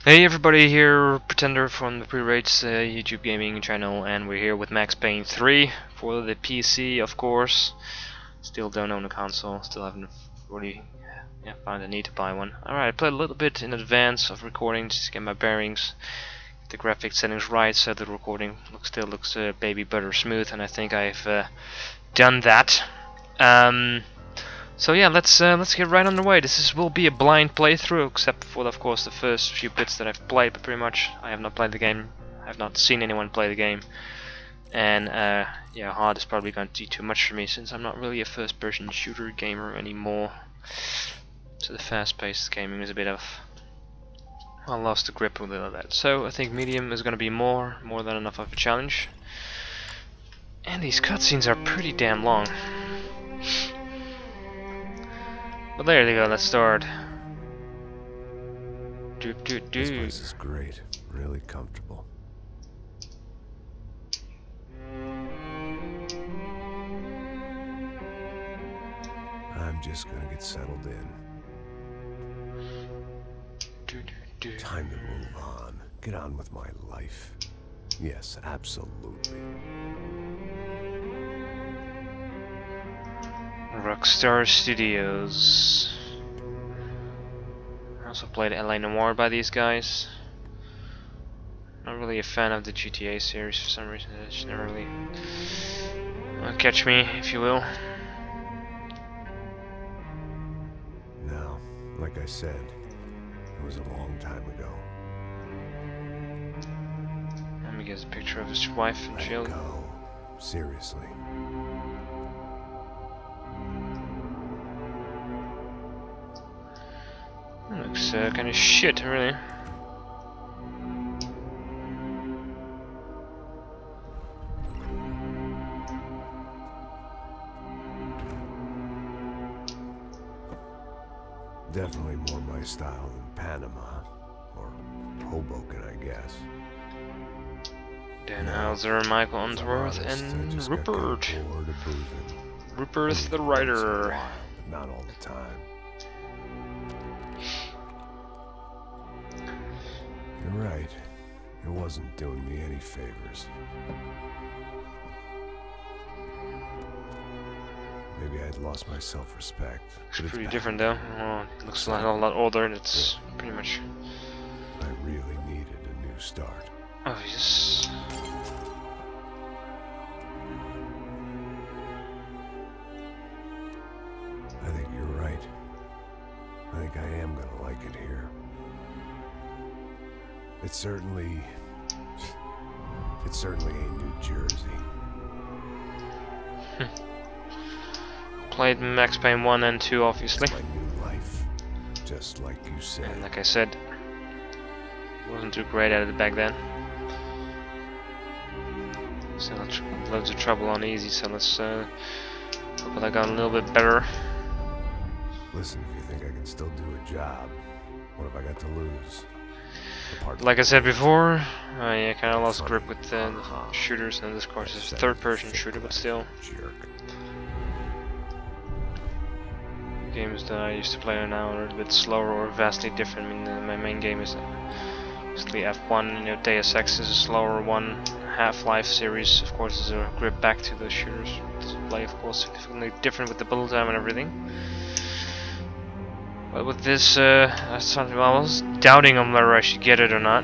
Hey everybody, here Pretender from the Pre-Rates YouTube gaming channel, and we're here with Max Payne 3 for the PC, of course. Still don't own a console, still haven't really found the need to buy one. Alright, I played a little bit in advance of recording just to get my bearings, get the graphic settings right, so the recording still looks baby butter smooth, and I think I've done that. So yeah, let's get right underway. Will be a blind playthrough, except for of course the first few bits that I've played. But pretty much, I have not played the game. I have not seen anyone play the game, and yeah, hard is probably going to be too much for me since I'm not really a first-person shooter gamer anymore. So the fast-paced gaming is a bit of I lost the grip with all of that. So I think medium is going to be more than enough of a challenge. And these cutscenes are pretty damn long. But there you go, let's start. This place is great, really comfortable. I'm just gonna get settled in. Time to move on. Get on with my life. Yes, absolutely. Rockstar Studios. I also played LA Noire by these guys. Not really a fan of the GTA series for some reason. It just never really catch me, if you will. Now, like I said, it was a long time ago. Let me get a picture of his wife and children. Go. Seriously. Looks kind of shit, really. Definitely more my style than Panama. Or Hoboken, I guess. Dan Hauser, Michael Unsworth, and Rupert. Rupert the writer. But not all the time. You're right. It wasn't doing me any favors. Maybe I'd lost my self-respect. Looks pretty different though. Oh, it looks like a lot older, and it's pretty much. I really needed a new start. Oh yes. I think you're right. I think I am gonna like it here. It certainly ain't New Jersey. Played Max Payne 1 and 2, obviously. It's my new life, just like you said. And like I said, wasn't too great at it back then. So loads of trouble on easy. So let's hope that I got a little bit better. Listen, if you think I can still do a job, what have I got to lose? Like I said before, I kind of lost grip with the shooters, and this of course is a third-person shooter, but still. Jerk. Games that I used to play now are a bit slower or vastly different. I mean, my main game is basically F1. You know, Deus Ex is a slower one. Half-Life series, of course, is a grip back to the shooters. Play, of course, significantly different with the build time and everything. But with this, I was doubting on whether I should get it or not.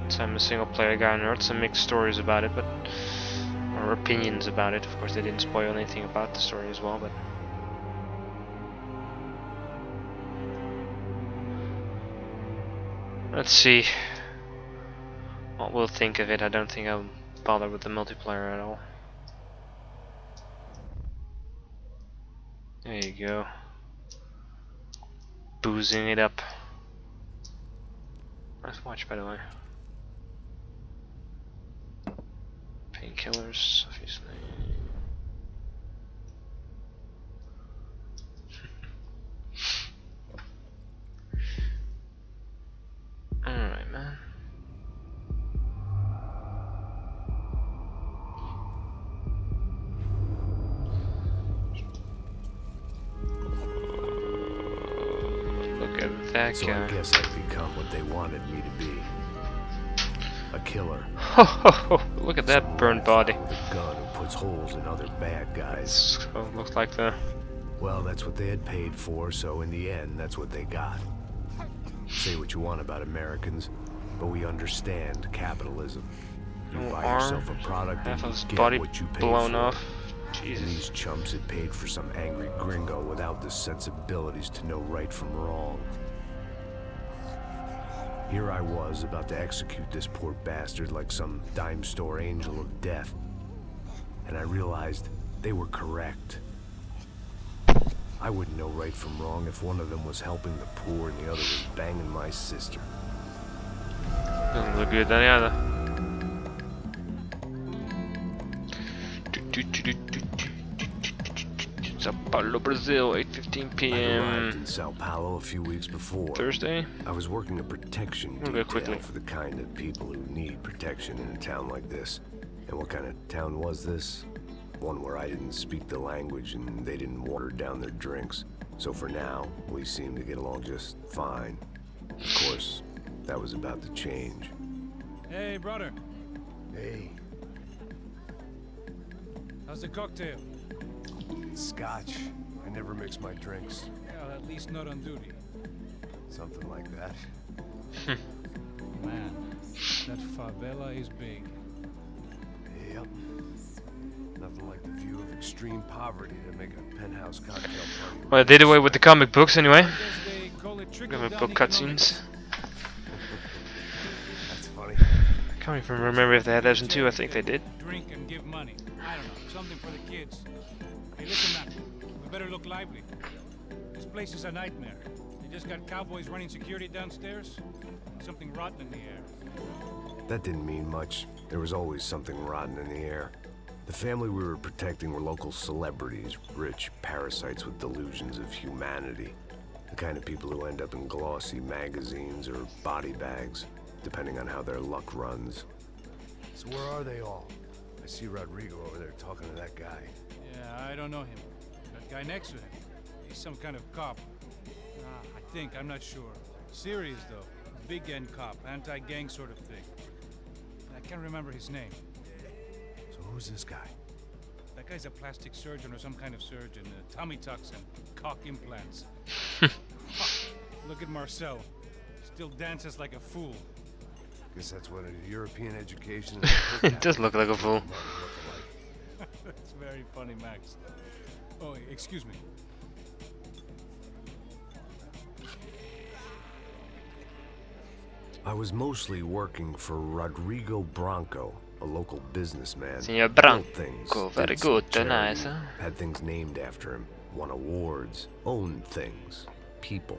So I'm a single-player guy, and I heard some mixed stories about it, or opinions about it. Of course, they didn't spoil anything about the story as well, but. Let's see what we'll think of it. I don't think I'll bother with the multiplayer at all. There you go. Boozing it up. Nice watch, by the way. Painkillers, obviously. Alright, man. That So guy. I guess I've become what they wanted me to be. A killer. Ho ho ho! Look at that burned body. With a gun who puts holes in other bad guys. So it looks like the. Well, that's what they had paid for, so in the end, that's what they got. Say what you want about Americans, but we understand capitalism. You No buy arm, yourself a product half and of his you get body what you pay blown for. off. And Jesus. these chumps had paid for some angry gringo without the sensibilities to know right from wrong. Here I was, about to execute this poor bastard like some dime store angel of death. And I realized they were correct. I wouldn't know right from wrong if one of them was helping the poor and the other was banging my sister. Doesn't look good either. Sao Paulo, Brazil, 8:15 I p.m. arrived in Sao Paulo a few weeks before. Thursday. I was working a protection We'll go detail quickly. for the kind of people who need protection in a town like this. And what kind of town was this? One where I didn't speak the language and they didn't water down their drinks. So for now, we seemed to get along just fine. Of course, that was about to change. Hey, brother. Hey, How's the cocktail? it's scotch. I never mix my drinks. Well, at least not on duty. Something like that. Man, that favela is big. Yep. Nothing like the view of extreme poverty to make a penthouse cocktail party. Well, they did away with the comic books anyway. I guess they call it Comic trickle-down book cutscenes. economics. That's funny. I can't even remember if they had those in 2. I think they did. Drink and give money. I don't know, something for the kids. Hey, listen, man. We better look lively. This place is a nightmare. They just got cowboys running security downstairs. Something rotten in the air. That didn't mean much. There was always something rotten in the air. The family we were protecting were local celebrities, rich parasites with delusions of humanity. The kind of people who end up in glossy magazines or body bags, depending on how their luck runs. So where are they all? I see Rodrigo over there talking to that guy. Yeah, I don't know him. That guy next to him. He's some kind of cop. I think, I'm not sure. Serious, though. Big end cop, anti-gang sort of thing. I can't remember his name. So who's this guy? That guy's a plastic surgeon or some kind of surgeon. Tummy tucks and cock implants. Look at Marcel. Still dances like a fool. Guess that's what a European education It does look like a fool. That's very funny, Max. Oh, excuse me. I was mostly working for Rodrigo Branco, a local businessman. Signor Built Branco, things, very did some good, charity, nice, huh? Had things named after him, won awards, owned things, people.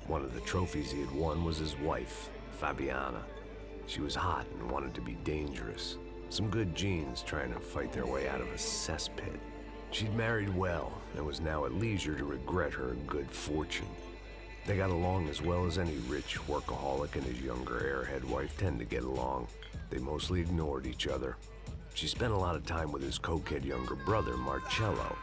One of the trophies he had won was his wife, Fabiana. She was hot and wanted to be dangerous. Some good genes trying to fight their way out of a cesspit. She'd married well and was now at leisure to regret her good fortune. They got along as well as any rich workaholic and his younger airhead wife tend to get along. They mostly ignored each other. She spent a lot of time with his cokehead younger brother, Marcello.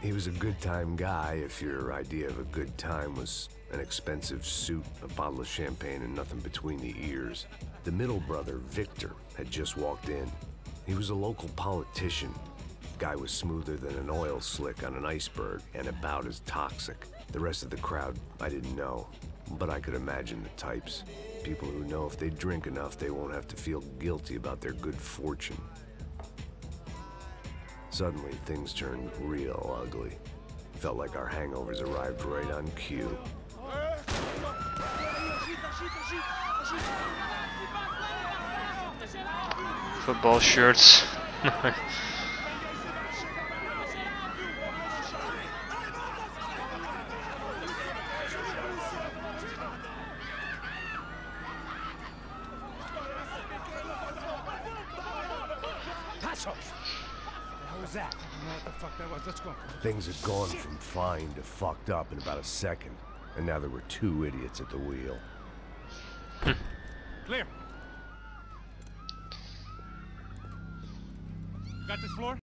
He was a good-time guy if your idea of a good time was an expensive suit, a bottle of champagne, and nothing between the ears. The middle brother, Victor, had just walked in. He was a local politician. Guy was smoother than an oil slick on an iceberg and about as toxic. The rest of the crowd, I didn't know, but I could imagine the types. People who know if they drink enough, they won't have to feel guilty about their good fortune. Suddenly, things turned real ugly. Felt like our hangovers arrived right on cue. Football shirts. That? I don't know what the fuck that was. Let's go. Things had gone from fine to fucked up in about a second, and now there were 2 idiots at the wheel. Clear. Got this floor?